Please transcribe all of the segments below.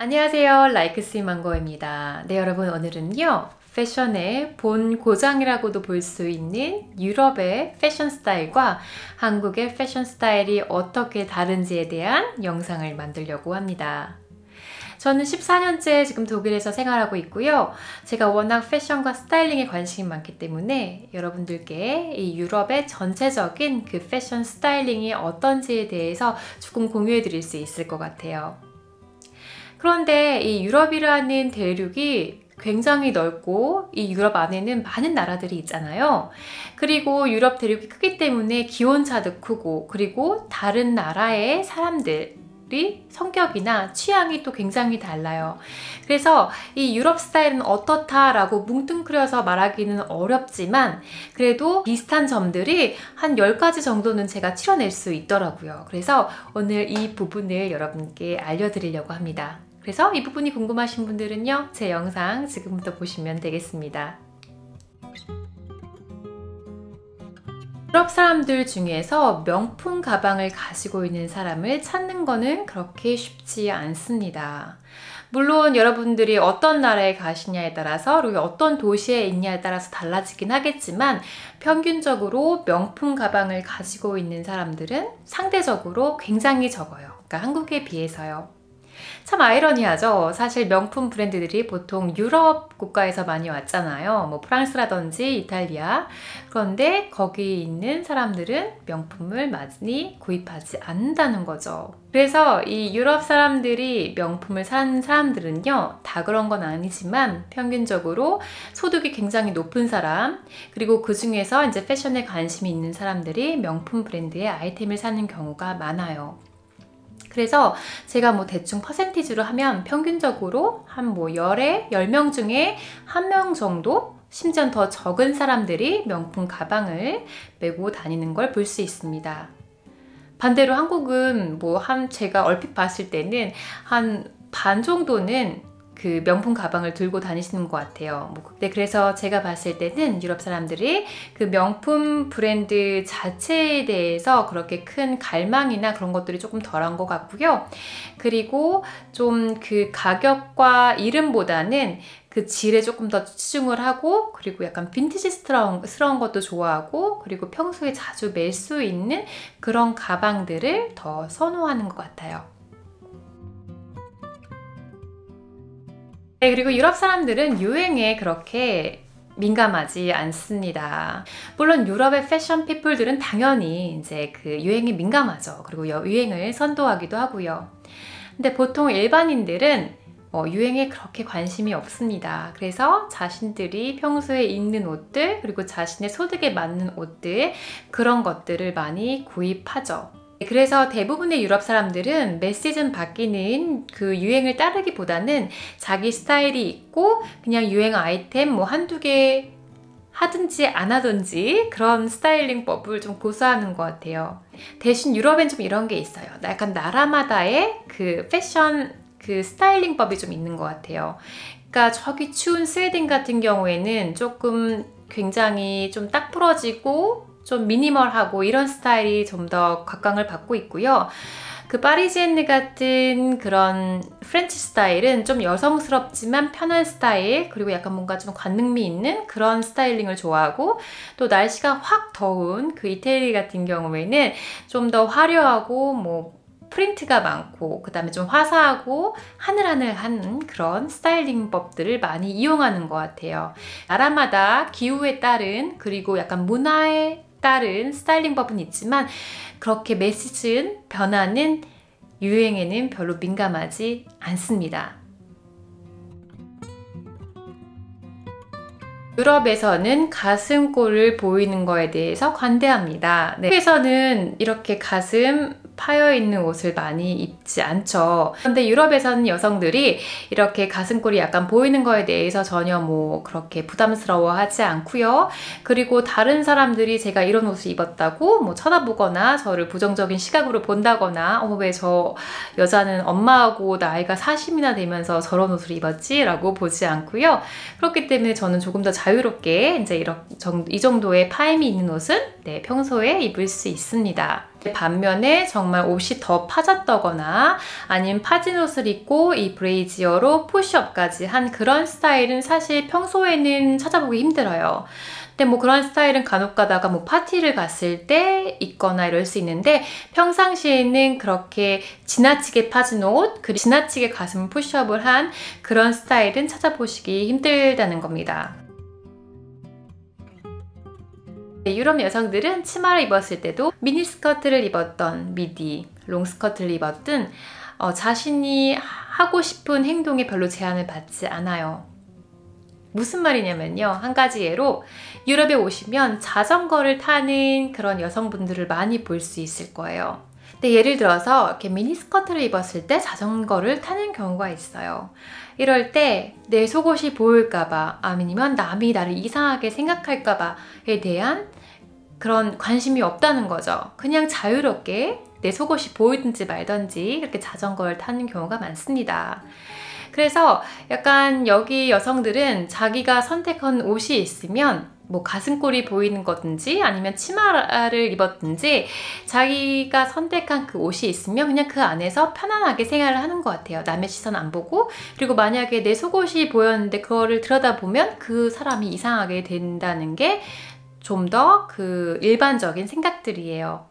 안녕하세요. 라이크스위망고입니다. 네, 여러분 오늘은요. 패션의 본 고장이라고도 볼 수 있는 유럽의 패션 스타일과 한국의 패션 스타일이 어떻게 다른지에 대한 영상을 만들려고 합니다. 저는 14년째 지금 독일에서 생활하고 있고요. 제가 워낙 패션과 스타일링에 관심이 많기 때문에 여러분들께 이 유럽의 전체적인 그 패션 스타일링이 어떤지에 대해서 조금 공유해 드릴 수 있을 것 같아요. 그런데 이 유럽이라는 대륙이 굉장히 넓고 이 유럽 안에는 많은 나라들이 있잖아요. 그리고 유럽 대륙이 크기 때문에 기온차도 크고 그리고 다른 나라의 사람들이 성격이나 취향이 또 굉장히 달라요. 그래서 이 유럽 스타일은 어떻다라고 뭉뚱그려서 말하기는 어렵지만 그래도 비슷한 점들이 한 10가지 정도는 제가 추려낼 수 있더라고요. 그래서 오늘 이 부분을 여러분께 알려드리려고 합니다. 그래서 이 부분이 궁금하신 분들은요, 제 영상 지금부터 보시면 되겠습니다. 유럽 사람들 중에서 명품 가방을 가지고 있는 사람을 찾는 거는 그렇게 쉽지 않습니다. 물론 여러분들이 어떤 나라에 가시냐에 따라서 그리고 어떤 도시에 있냐에 따라서 달라지긴 하겠지만 평균적으로 명품 가방을 가지고 있는 사람들은 상대적으로 굉장히 적어요. 그러니까 한국에 비해서요. 참 아이러니하죠. 사실 명품 브랜드들이 보통 유럽 국가에서 많이 왔잖아요. 뭐 프랑스라든지 이탈리아. 그런데 거기 있는 사람들은 명품을 많이 구입하지 않는다는 거죠. 그래서 이 유럽 사람들이 명품을 사는 사람들은요, 다 그런 건 아니지만 평균적으로 소득이 굉장히 높은 사람, 그리고 그 중에서 이제 패션에 관심이 있는 사람들이 명품 브랜드의 아이템을 사는 경우가 많아요. 그래서 제가 뭐 대충 퍼센티지로 하면 평균적으로 한 뭐 10명 중에 1명 정도, 심지어 더 적은 사람들이 명품 가방을 메고 다니는 걸 볼 수 있습니다. 반대로 한국은 제가 얼핏 봤을 때는 한 반 정도는 그 명품 가방을 들고 다니시는 것 같아요. 그래서 제가 봤을 때는 유럽 사람들이 그 명품 브랜드 자체에 대해서 그렇게 큰 갈망이나 그런 것들이 조금 덜한 것 같고요. 그리고 좀 그 가격과 이름보다는 그 질에 조금 더 치중을 하고, 그리고 약간 빈티지스러운 것도 좋아하고, 그리고 평소에 자주 멜 수 있는 그런 가방들을 더 선호하는 것 같아요. 네, 그리고 유럽 사람들은 유행에 그렇게 민감하지 않습니다. 물론 유럽의 패션 피플들은 당연히 이제 그 유행에 민감하죠. 그리고 유행을 선도하기도 하고요. 근데 보통 일반인들은 유행에 그렇게 관심이 없습니다. 그래서 자신들이 평소에 입는 옷들, 그리고 자신의 소득에 맞는 옷들, 그런 것들을 많이 구입하죠. 그래서 대부분의 유럽 사람들은 매 시즌 바뀌는 그 유행을 따르기보다는 자기 스타일이 있고 그냥 유행 아이템 한두 개 하든지 안 하든지 그런 스타일링법을 좀 고수하는 것 같아요. 대신 유럽엔 좀 이런 게 있어요. 약간 나라마다의 그 패션 그 스타일링법이 좀 있는 것 같아요. 그러니까 저기 추운 스웨덴 같은 경우에는 조금 굉장히 좀 딱 부러지고 좀 미니멀하고 이런 스타일이 좀 더 각광을 받고 있고요. 그 파리지엔느 같은 그런 프렌치 스타일은 좀 여성스럽지만 편한 스타일, 그리고 약간 뭔가 좀 관능미 있는 그런 스타일링을 좋아하고, 또 날씨가 확 더운 그 이태리 같은 경우에는 좀 더 화려하고 프린트가 많고 그 다음에 좀 화사하고 하늘하늘한 그런 스타일링법들을 많이 이용하는 것 같아요. 나라마다 기후에 따른, 그리고 약간 문화에 따른 스타일링법은 있지만 그렇게 매 시즌 변하는 유행에는 별로 민감하지 않습니다. 유럽에서는 가슴골을 보이는 거에 대해서 관대합니다. 네. 한국에서는 이렇게 가슴 파여있는 옷을 많이 입지 않죠. 그런데 유럽에서는 여성들이 이렇게 가슴골이 약간 보이는 거에 대해서 전혀 그렇게 부담스러워하지 않고요. 그리고 다른 사람들이 제가 이런 옷을 입었다고 쳐다보거나 저를 부정적인 시각으로 본다거나 왜 저 여자는 엄마하고 나이가 40이나 되면서 저런 옷을 입었지? 라고 보지 않고요. 그렇기 때문에 저는 조금 더 자유롭게 이제 이 정도의 파임이 있는 옷은 평소에 입을 수 있습니다. 반면에 정말 옷이 더 파졌다거나 아니면 파진 옷을 입고 이 브레이지어로 푸시업까지 한 그런 스타일은 사실 평소에는 찾아보기 힘들어요. 근데 뭐 그런 스타일은 간혹 가다가 뭐 파티를 갔을 때 입거나 이럴 수 있는데, 평상시에는 그렇게 지나치게 파진 옷, 그리고 지나치게 가슴 푸시업을 한 그런 스타일은 찾아보시기 힘들다는 겁니다. 유럽 여성들은 치마를 입었을 때도 미니스커트를 입었던 미디, 롱스커트를 입었든 자신이 하고 싶은 행동에 별로 제한을 받지 않아요. 무슨 말이냐면요, 한 가지 예로 유럽에 오시면 자전거를 타는 그런 여성분들을 많이 볼 수 있을 거예요. 근데 예를 들어서 이렇게 미니스커트를 입었을 때 자전거를 타는 경우가 있어요. 이럴 때 내 속옷이 보일까봐, 아니면 남이 나를 이상하게 생각할까봐에 대한 그런 관심이 없다는 거죠. 그냥 자유롭게 내 속옷이 보이든지 말든지 이렇게 자전거를 타는 경우가 많습니다. 그래서 약간 여기 여성들은 자기가 선택한 옷이 있으면 뭐 가슴골이 보이는 거든지 아니면 치마를 입었든지 자기가 선택한 그 옷이 있으면 그냥 그 안에서 편안하게 생활을 하는 것 같아요. 남의 시선 안 보고. 그리고 만약에 내 속옷이 보였는데 그거를 들여다보면 그 사람이 이상하게 된다는 게 좀 더 그 일반적인 생각들이에요.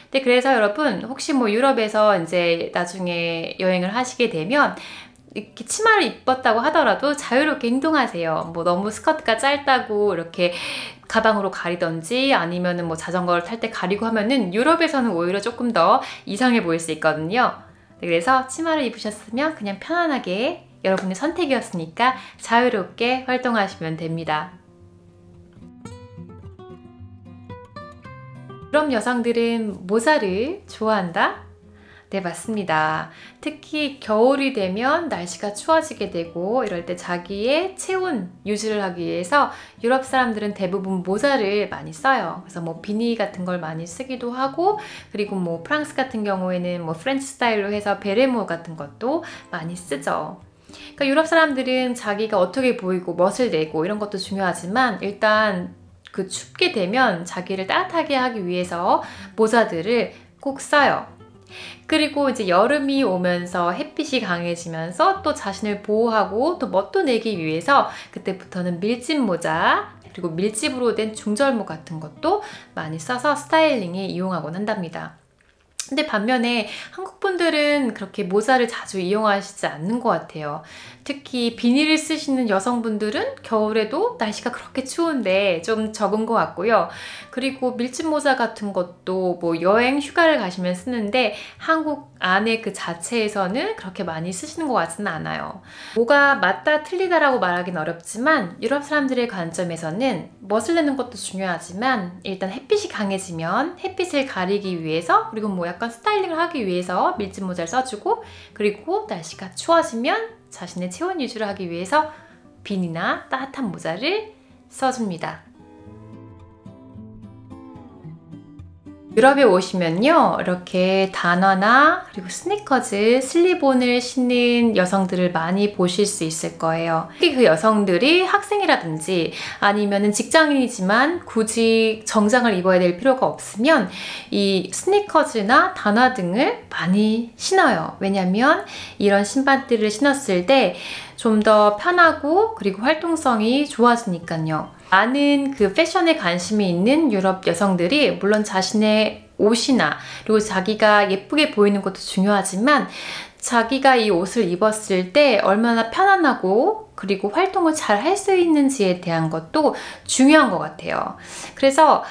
근데 그래서 여러분, 혹시 뭐 유럽에서 이제 나중에 여행을 하시게 되면 이렇게 치마를 입었다고 하더라도 자유롭게 행동하세요. 뭐 너무 스커트가 짧다고 이렇게 가방으로 가리던지 아니면은 뭐 자전거를 탈 때 가리고 하면은 유럽에서는 오히려 조금 더 이상해 보일 수 있거든요. 그래서 치마를 입으셨으면 그냥 편안하게 여러분의 선택이었으니까 자유롭게 활동하시면 됩니다. 유럽 여성들은 모자를 좋아한다? 네, 맞습니다. 특히 겨울이 되면 날씨가 추워지게 되고 이럴 때 자기의 체온 유지를 하기 위해서 유럽 사람들은 대부분 모자를 많이 써요. 그래서 뭐 비니 같은 걸 많이 쓰기도 하고, 그리고 뭐 프랑스 같은 경우에는 뭐 프렌치 스타일로 해서 베레모 같은 것도 많이 쓰죠. 그러니까 유럽 사람들은 자기가 어떻게 보이고 멋을 내고 이런 것도 중요하지만 일단 그 춥게 되면 자기를 따뜻하게 하기 위해서 모자들을 꼭 써요. 그리고 이제 여름이 오면서 햇빛이 강해지면서 또 자신을 보호하고 또 멋도 내기 위해서 그때부터는 밀짚 모자, 그리고 밀짚으로 된 중절모 같은 것도 많이 써서 스타일링에 이용하곤 한답니다. 근데 반면에 한국 분들은 그렇게 모자를 자주 이용하시지 않는 것 같아요. 특히 비닐을 쓰시는 여성분들은 겨울에도 날씨가 그렇게 추운데 좀 적은 것 같고요. 그리고 밀짚 모자 같은 것도 뭐 여행 휴가를 가시면 쓰는데 한국 안에 그 자체에서는 그렇게 많이 쓰시는 것 같지는 않아요. 뭐가 맞다 틀리다라고 말하기는 어렵지만 유럽 사람들의 관점에서는 멋을 내는 것도 중요하지만 일단 햇빛이 강해지면 햇빛을 가리기 위해서, 그리고 뭐 약간 스타일링을 하기 위해서 밀짚 모자를 써주고, 그리고 날씨가 추워지면 자신의 체온 유지를 하기 위해서 비니나 따뜻한 모자를 써줍니다. 유럽에 오시면요, 이렇게 단화나 그리고 스니커즈, 슬립온을 신는 여성들을 많이 보실 수 있을 거예요. 특히 그 여성들이 학생이라든지 아니면은 직장인이지만 굳이 정장을 입어야 될 필요가 없으면 이 스니커즈나 단화 등을 많이 신어요. 왜냐면 이런 신발들을 신었을 때 좀 더 편하고 그리고 활동성이 좋아지니까요. 많은 그 패션에 관심이 있는 유럽 여성들이 물론 자신의 옷이나 그리고 자기가 예쁘게 보이는 것도 중요하지만 자기가 이 옷을 입었을 때 얼마나 편안하고 그리고 활동을 잘 할 수 있는지에 대한 것도 중요한 것 같아요. 그래서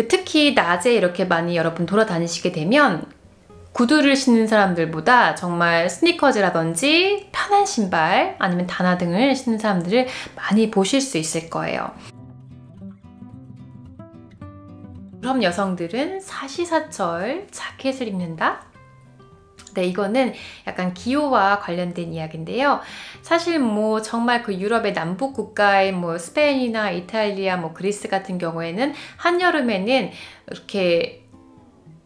특히 낮에 이렇게 많이 여러분 돌아다니시게 되면 구두를 신는 사람들보다 정말 스니커즈라든지 편한 신발 아니면 단화 등을 신는 사람들을 많이 보실 수 있을 거예요. 유럽 여성들은 사시사철 자켓을 입는다? 네, 이거는 약간 기호와 관련된 이야기인데요. 사실 뭐 정말 그 유럽의 남북 국가의 뭐 스페인이나 이탈리아, 뭐 그리스 같은 경우에는 한여름에는 이렇게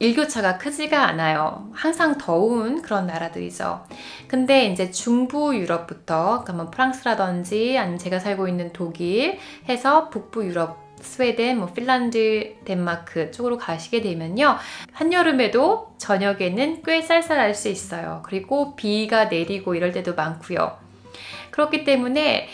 일교차가 크지가 않아요. 항상 더운 그런 나라들이죠. 근데 이제 중부 유럽부터, 그러니까 뭐 프랑스라든지 아니면 제가 살고 있는 독일 해서 북부 유럽 스웨덴, 뭐 핀란드, 덴마크 쪽으로 가시게 되면요. 한여름에도 저녁에는 꽤 쌀쌀할 수 있어요. 그리고 비가 내리고 이럴 때도 많고요. 그렇기 때문에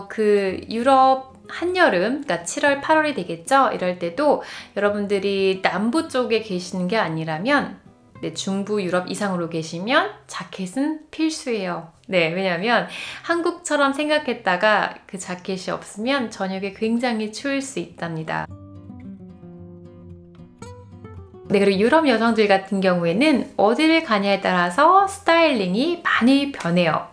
그 유럽 한여름, 그러니까 7월, 8월이 되겠죠? 이럴 때도 여러분들이 남부 쪽에 계시는 게 아니라면 네, 중부 유럽 이상으로 계시면 자켓은 필수예요. 네, 왜냐면 한국처럼 생각했다가 그 자켓이 없으면 저녁에 굉장히 추울 수 있답니다. 네, 그리고 유럽 여성들 같은 경우에는 어디를 가냐에 따라서 스타일링이 많이 변해요.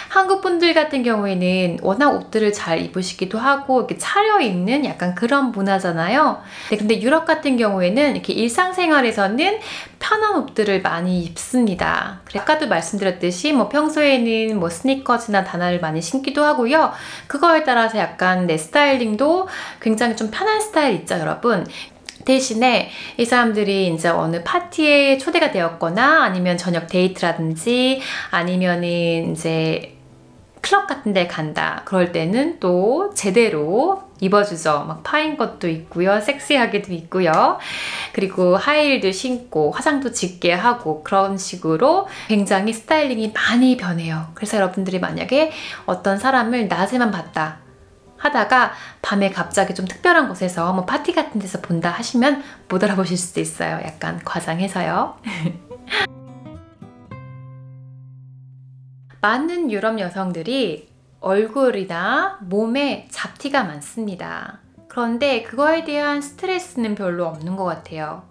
한국 분들 같은 경우에는 워낙 옷들을 잘 입으시기도 하고 이렇게 차려입는 약간 그런 문화잖아요. 네, 근데 유럽 같은 경우에는 이렇게 일상생활에서는 편한 옷들을 많이 입습니다. 아까도 말씀드렸듯이 뭐 평소에는 뭐 스니커즈나 다나를 많이 신기도 하고요. 그거에 따라서 약간 내 스타일링도 굉장히 좀 편한 스타일 있죠, 여러분. 대신에 이 사람들이 이제 어느 파티에 초대가 되었거나 아니면 저녁 데이트라든지 아니면은 이제 클럽 같은 데 간다. 그럴 때는 또 제대로 입어주죠. 막 파인 것도 있고요. 섹시하게도 있고요. 그리고 하이힐도 신고 화장도 짙게 하고 그런 식으로 굉장히 스타일링이 많이 변해요. 그래서 여러분들이 만약에 어떤 사람을 낮에만 봤다 하다가 밤에 갑자기 좀 특별한 곳에서 뭐 파티 같은 데서 본다 하시면 못 알아보실 수도 있어요. 약간 과장해서요. 많은 유럽 여성들이 얼굴이나 몸에 잡티가 많습니다. 그런데 그거에 대한 스트레스는 별로 없는 것 같아요.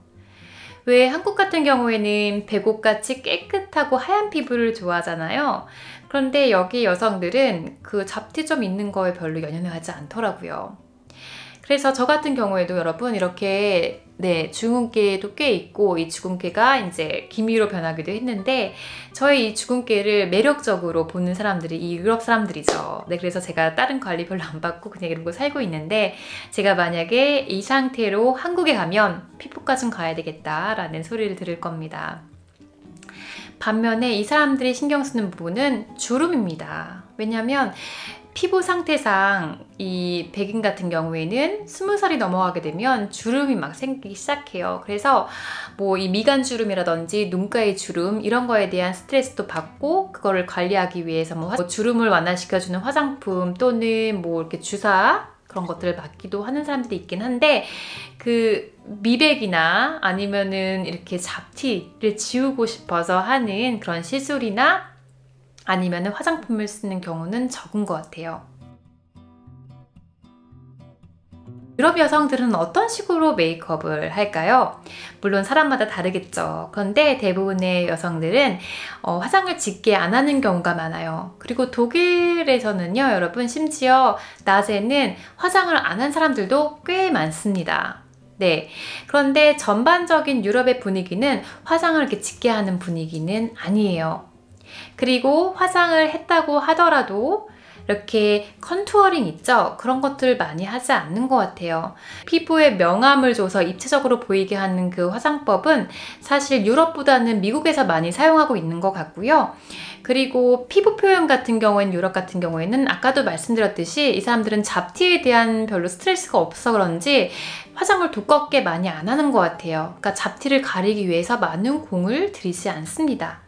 왜 한국 같은 경우에는 백옥같이 깨끗하고 하얀 피부를 좋아하잖아요. 그런데 여기 여성들은 그 잡티 좀 있는 거에 별로 연연을 하지 않더라고요. 그래서 저 같은 경우에도 여러분 이렇게 네, 주근깨도 꽤 있고 이 주근깨가 이제 기미로 변하기도 했는데 저의 이 주근깨를 매력적으로 보는 사람들이 이 유럽 사람들이죠. 네, 그래서 제가 다른 관리 별로 안 받고 그냥 이런 거 살고 있는데 제가 만약에 이 상태로 한국에 가면 피부과 좀 가야 되겠다라는 소리를 들을 겁니다. 반면에 이 사람들이 신경 쓰는 부분은 주름입니다. 왜냐면 피부 상태상 이 백인 같은 경우에는 20살이 넘어가게 되면 주름이 막 생기기 시작해요. 그래서 뭐 이 미간 주름이라든지 눈가의 주름 이런 거에 대한 스트레스도 받고 그거를 관리하기 위해서 뭐 주름을 완화시켜주는 화장품 또는 뭐 이렇게 주사 그런 것들을 맞기도 하는 사람들이 있긴 한데 그 미백이나 아니면은 이렇게 잡티를 지우고 싶어서 하는 그런 시술이나 아니면 화장품을 쓰는 경우는 적은 것 같아요. 유럽 여성들은 어떤 식으로 메이크업을 할까요? 물론 사람마다 다르겠죠. 그런데 대부분의 여성들은 화장을 짙게 안 하는 경우가 많아요. 그리고 독일에서는요, 여러분 심지어 낮에는 화장을 안 한 사람들도 꽤 많습니다. 네. 그런데 전반적인 유럽의 분위기는 화장을 이렇게 짙게 하는 분위기는 아니에요. 그리고 화장을 했다고 하더라도 이렇게 컨투어링 있죠? 그런 것들을 많이 하지 않는 것 같아요. 피부에 명암을 줘서 입체적으로 보이게 하는 그 화장법은 사실 유럽보다는 미국에서 많이 사용하고 있는 것 같고요. 그리고 피부 표현 같은 경우에는 유럽 같은 경우에는 아까도 말씀드렸듯이 이 사람들은 잡티에 대한 별로 스트레스가 없어 그런지 화장을 두껍게 많이 안 하는 것 같아요. 그러니까 잡티를 가리기 위해서 많은 공을 들이지 않습니다.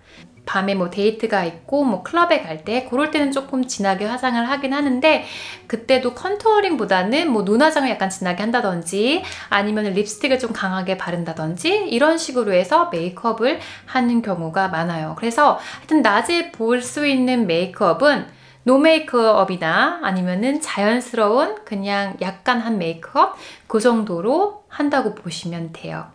밤에 뭐 데이트가 있고 뭐 클럽에 갈 때 그럴 때는 조금 진하게 화장을 하긴 하는데 그때도 컨투어링보다는 뭐 눈화장을 약간 진하게 한다든지 아니면 립스틱을 좀 강하게 바른다든지 이런 식으로 해서 메이크업을 하는 경우가 많아요. 그래서 하여튼 낮에 볼 수 있는 메이크업은 노 메이크업이나 아니면은 자연스러운 그냥 약간 한 메이크업 그 정도로 한다고 보시면 돼요.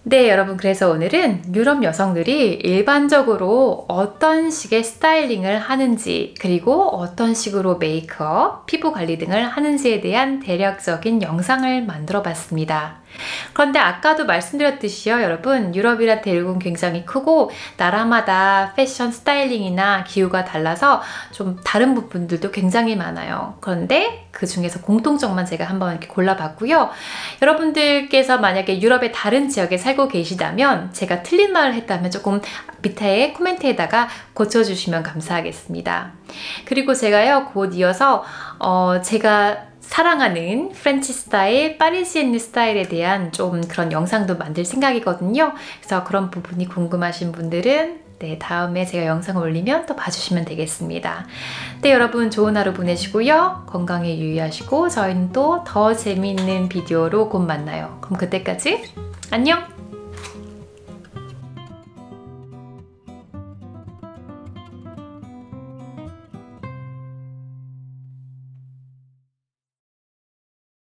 네, 여러분 그래서 오늘은 유럽 여성들이 일반적으로 어떤 식의 스타일링을 하는지 그리고 어떤 식으로 메이크업, 피부 관리 등을 하는지에 대한 대략적인 영상을 만들어 봤습니다. 그런데 아까도 말씀드렸듯이요, 여러분 유럽이란 대륙은 굉장히 크고 나라마다 패션 스타일링이나 기후가 달라서 좀 다른 부분들도 굉장히 많아요. 그런데 그 중에서 공통점만 제가 한번 이렇게 골라봤고요. 여러분들께서 만약에 유럽의 다른 지역에 살고 계시다면 제가 틀린 말을 했다면 조금 밑에 코멘트에다가 고쳐주시면 감사하겠습니다. 그리고 제가요 곧 이어서 제가 사랑하는 프렌치 스타일, 파리지엔느 스타일에 대한 좀 그런 영상도 만들 생각이거든요. 그래서 그런 부분이 궁금하신 분들은 다음에 제가 영상을 올리면 또 봐주시면 되겠습니다. 여러분 좋은 하루 보내시고요. 건강에 유의하시고 저희는 또 더 재미있는 비디오로 곧 만나요. 그럼 그때까지 안녕!